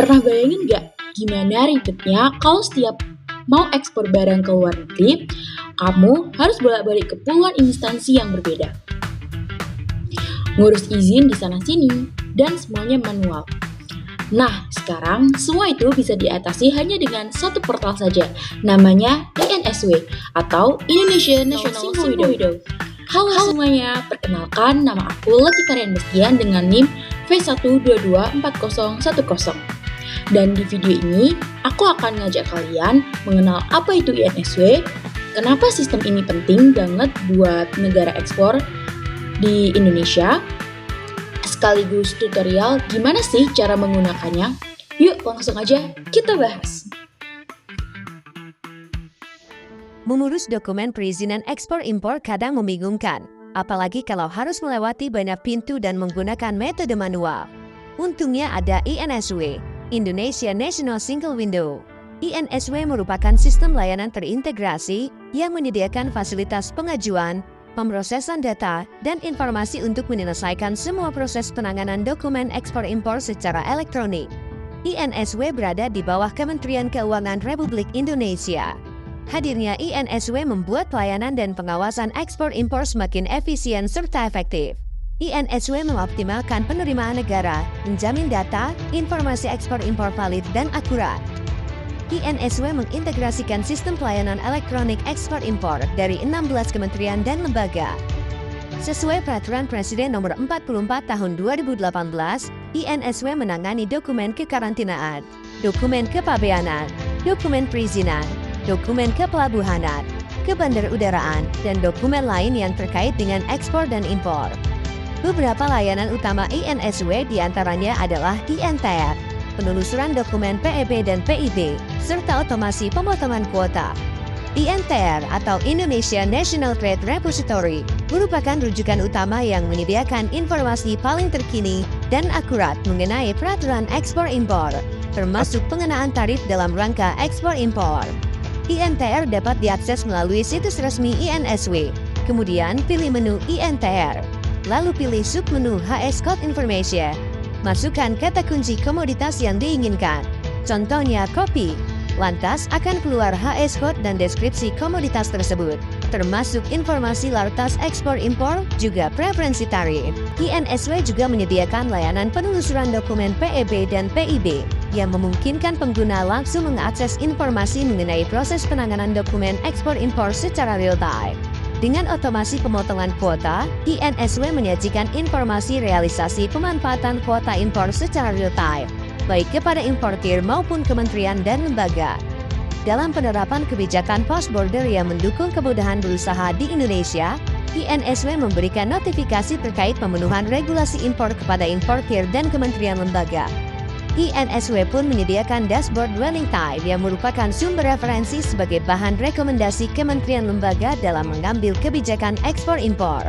Pernah bayangin nggak gimana ribetnya kalau setiap mau ekspor barang ke luar negeri, kamu harus bolak-balik ke puluhan instansi yang berbeda. Ngurus izin di sana-sini, dan semuanya manual. Nah, sekarang semua itu bisa diatasi hanya dengan satu portal saja, namanya INSW atau Indonesia National Single Window. Halo semuanya, perkenalkan nama aku Latifarian Bestian dengan NIM V1224010. Dan di video ini, aku akan ngajak kalian mengenal apa itu INSW, kenapa sistem ini penting banget buat negara ekspor di Indonesia, sekaligus tutorial gimana sih cara menggunakannya. Yuk langsung aja kita bahas. Mengurus dokumen perizinan ekspor-impor kadang membingungkan, apalagi kalau harus melewati banyak pintu dan menggunakan metode manual. Untungnya ada INSW, Indonesia National Single Window. INSW merupakan sistem layanan terintegrasi yang menyediakan fasilitas pengajuan, pemrosesan data, dan informasi untuk menyelesaikan semua proses penanganan dokumen ekspor-impor secara elektronik. INSW berada di bawah Kementerian Keuangan Republik Indonesia. Hadirnya INSW membuat pelayanan dan pengawasan ekspor-impor semakin efisien serta efektif. INSW mengoptimalkan penerimaan negara, menjamin data, informasi ekspor-impor valid dan akurat. INSW mengintegrasikan sistem pelayanan elektronik ekspor-impor dari 16 kementerian dan lembaga. Sesuai Peraturan Presiden Nomor 44 Tahun 2018, INSW menangani dokumen kekarantinaan, dokumen kepabeanan, dokumen perizinan, dokumen kepelabuhanan, kebandarudaraan, dan dokumen lain yang terkait dengan ekspor dan impor. Beberapa layanan utama INSW diantaranya adalah INTR, penelusuran dokumen PEB dan PIB, serta otomasi pemotongan kuota. INTR atau Indonesia National Trade Repository merupakan rujukan utama yang menyediakan informasi paling terkini dan akurat mengenai peraturan ekspor-impor, termasuk pengenaan tarif dalam rangka ekspor-impor. INTR dapat diakses melalui situs resmi INSW, kemudian pilih menu INTR, lalu pilih submenu HS Code Information. Masukkan kata kunci komoditas yang diinginkan, contohnya kopi. Lantas akan keluar HS Code dan deskripsi komoditas tersebut, termasuk informasi lartas ekspor-impor, juga preferensi tarif. INSW juga menyediakan layanan penelusuran dokumen PEB dan PIB, yang memungkinkan pengguna langsung mengakses informasi mengenai proses penanganan dokumen ekspor-impor secara real-time. Dengan otomasi pemotongan kuota, INSW menyajikan informasi realisasi pemanfaatan kuota impor secara real-time, baik kepada importir maupun kementerian dan lembaga. Dalam penerapan kebijakan post-border yang mendukung kemudahan berusaha di Indonesia, INSW memberikan notifikasi terkait pemenuhan regulasi impor kepada importir dan kementerian lembaga. INSW pun menyediakan dashboard dwelling time yang merupakan sumber referensi sebagai bahan rekomendasi kementerian lembaga dalam mengambil kebijakan ekspor-impor.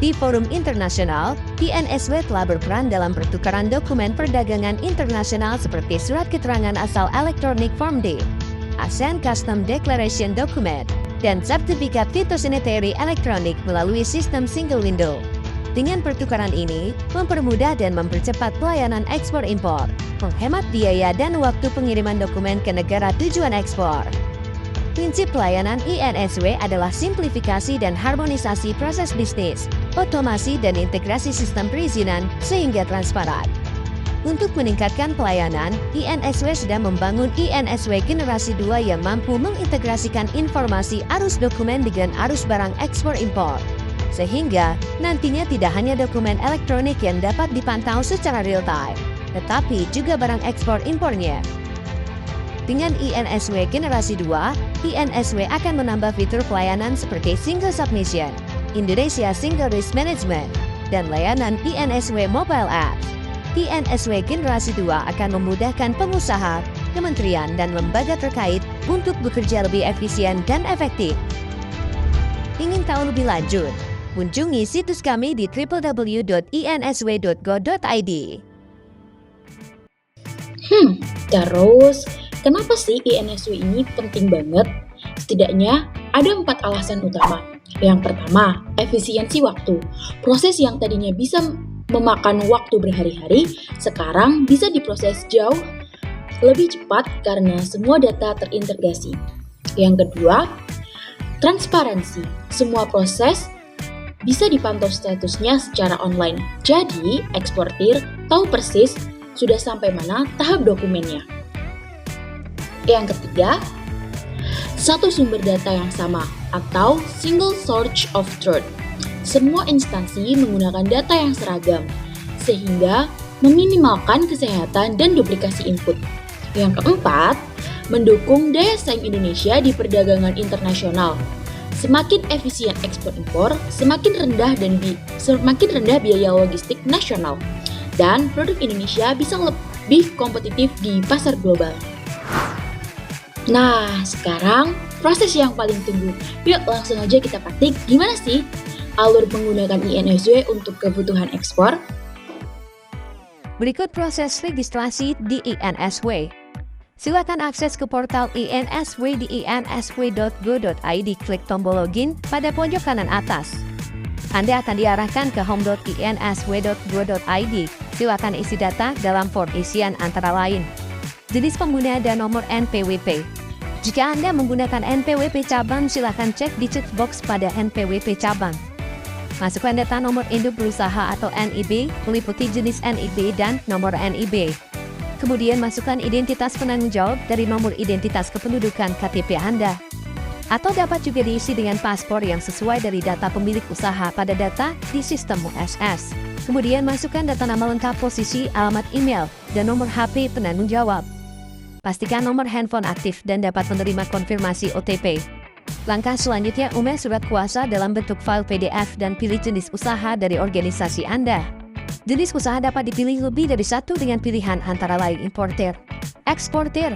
Di forum internasional, INSW telah berperan dalam pertukaran dokumen perdagangan internasional seperti Surat Keterangan Asal Elektronik Form D, ASEAN Custom Declaration Document, dan Sertifikat Fitosanitary Elektronik melalui sistem Single Window. Dengan pertukaran ini, mempermudah dan mempercepat pelayanan ekspor-impor, menghemat biaya dan waktu pengiriman dokumen ke negara tujuan ekspor. Prinsip pelayanan INSW adalah simplifikasi dan harmonisasi proses bisnis, otomasi dan integrasi sistem perizinan sehingga transparan. Untuk meningkatkan pelayanan, INSW sedang membangun INSW Generasi 2 yang mampu mengintegrasikan informasi arus dokumen dengan arus barang ekspor-impor, sehingga nantinya tidak hanya dokumen elektronik yang dapat dipantau secara real-time, tetapi juga barang ekspor-impornya. Dengan INSW Generasi 2, INSW akan menambah fitur pelayanan seperti Single Submission, Indonesia Single Risk Management, dan layanan INSW Mobile App. INSW Generasi 2 akan memudahkan pengusaha, kementerian, dan lembaga terkait untuk bekerja lebih efisien dan efektif. Ingin tahu lebih lanjut? Kunjungi situs kami di www.insw.go.id. Terus, kenapa sih INSW ini penting banget? Setidaknya ada 4 alasan utama. Yang pertama, efisiensi waktu. Proses yang tadinya bisa memakan waktu berhari-hari, sekarang bisa diproses jauh lebih cepat karena semua data terintegrasi. Yang kedua, transparansi. Semua proses bisa dipantau statusnya secara online. Jadi, eksportir tahu persis sudah sampai mana tahap dokumennya. Yang ketiga, satu sumber data yang sama atau single source of truth. Semua instansi menggunakan data yang seragam, sehingga meminimalkan kesehatan dan duplikasi input. Yang keempat, mendukung daya saing Indonesia di perdagangan internasional. Semakin efisien ekspor-impor, semakin rendah biaya logistik nasional, dan produk Indonesia bisa lebih kompetitif di pasar global. Nah, sekarang proses yang paling tunggu. Yuk langsung aja kita praktik gimana sih alur menggunakan INSW untuk kebutuhan ekspor. Berikut proses registrasi di INSW. Silakan akses ke portal INSW di insw.go.id, klik tombol login pada pojok kanan atas. Anda akan diarahkan ke home.insw.go.id. Silakan isi data dalam form isian antara lain jenis pengguna dan nomor NPWP. Jika Anda menggunakan NPWP cabang, silakan cek di checkbox pada NPWP cabang. Masukkan data nomor induk berusaha atau NIB, meliputi jenis NIB dan nomor NIB. Kemudian masukkan identitas penanggung jawab dari nomor identitas kependudukan KTP Anda. Atau dapat juga diisi dengan paspor yang sesuai dari data pemilik usaha pada data di sistem USS. Kemudian masukkan data nama lengkap, posisi, alamat email, dan nomor HP penanggung jawab. Pastikan nomor handphone aktif dan dapat menerima konfirmasi OTP. Langkah selanjutnya, unggah surat kuasa dalam bentuk file PDF dan pilih jenis usaha dari organisasi Anda. Jenis usaha dapat dipilih lebih dari satu dengan pilihan antara lain importer, eksportir,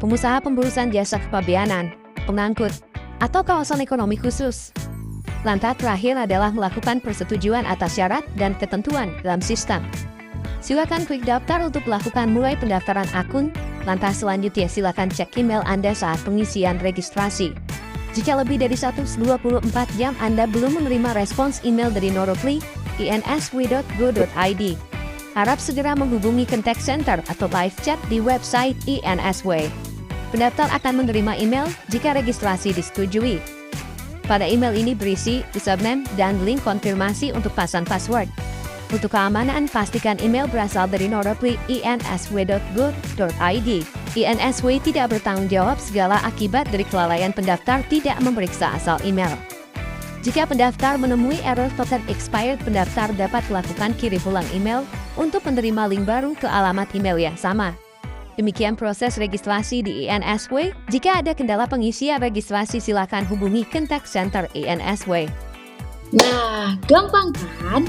pengusaha pemburusan jasa kepabeanan, pengangkut, atau kawasan ekonomi khusus. Langkah terakhir adalah melakukan persetujuan atas syarat dan ketentuan dalam sistem. Silakan klik daftar untuk melakukan mulai pendaftaran akun. Langkah selanjutnya, silakan cek email Anda saat pengisian registrasi. Jika lebih dari 124 jam Anda belum menerima respons email dari Norokli, insw.go.id, harap segera menghubungi contact center atau live chat di website INSW. Pendaftar akan menerima email jika registrasi disetujui. Pada email ini berisi username dan link konfirmasi untuk pasang password. Untuk keamanan, pastikan email berasal dari Norokli insw.go.id. INSW tidak bertanggung jawab segala akibat dari kelalaian pendaftar tidak memeriksa asal email. Jika pendaftar menemui error token expired, pendaftar dapat melakukan kirim ulang email untuk menerima link baru ke alamat email yang sama. Demikian proses registrasi di INSW. Jika ada kendala pengisian registrasi, silakan hubungi contact center INSW. Nah, gampang kan?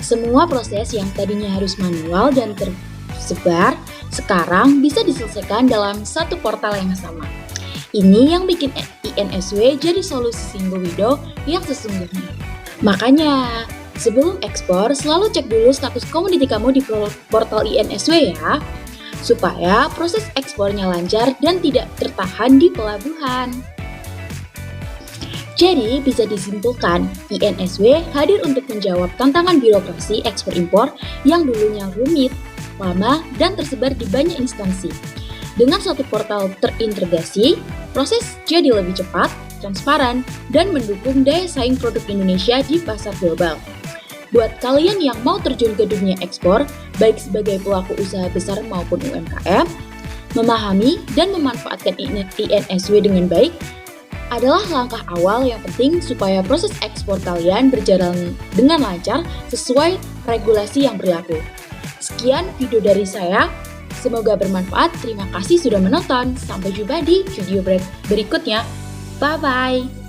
Semua proses yang tadinya harus manual dan tersebar, sekarang bisa diselesaikan dalam satu portal yang sama. Ini yang bikin INSW jadi solusi single window yang sesungguhnya. Makanya, sebelum ekspor, selalu cek dulu status komoditi kamu di portal INSW ya, supaya proses ekspornya lancar dan tidak tertahan di pelabuhan. Jadi, bisa disimpulkan, INSW hadir untuk menjawab tantangan birokrasi ekspor-impor yang dulunya rumit, lama, dan tersebar di banyak instansi. Dengan satu portal terintegrasi, proses jadi lebih cepat, transparan, dan mendukung daya saing produk Indonesia di pasar global. Buat kalian yang mau terjun ke dunia ekspor, baik sebagai pelaku usaha besar maupun UMKM, memahami dan memanfaatkan INSW dengan baik adalah langkah awal yang penting supaya proses ekspor kalian berjalan dengan lancar sesuai regulasi yang berlaku. Sekian video dari saya. Semoga bermanfaat. Terima kasih sudah menonton. Sampai jumpa di video berikutnya. Bye-bye.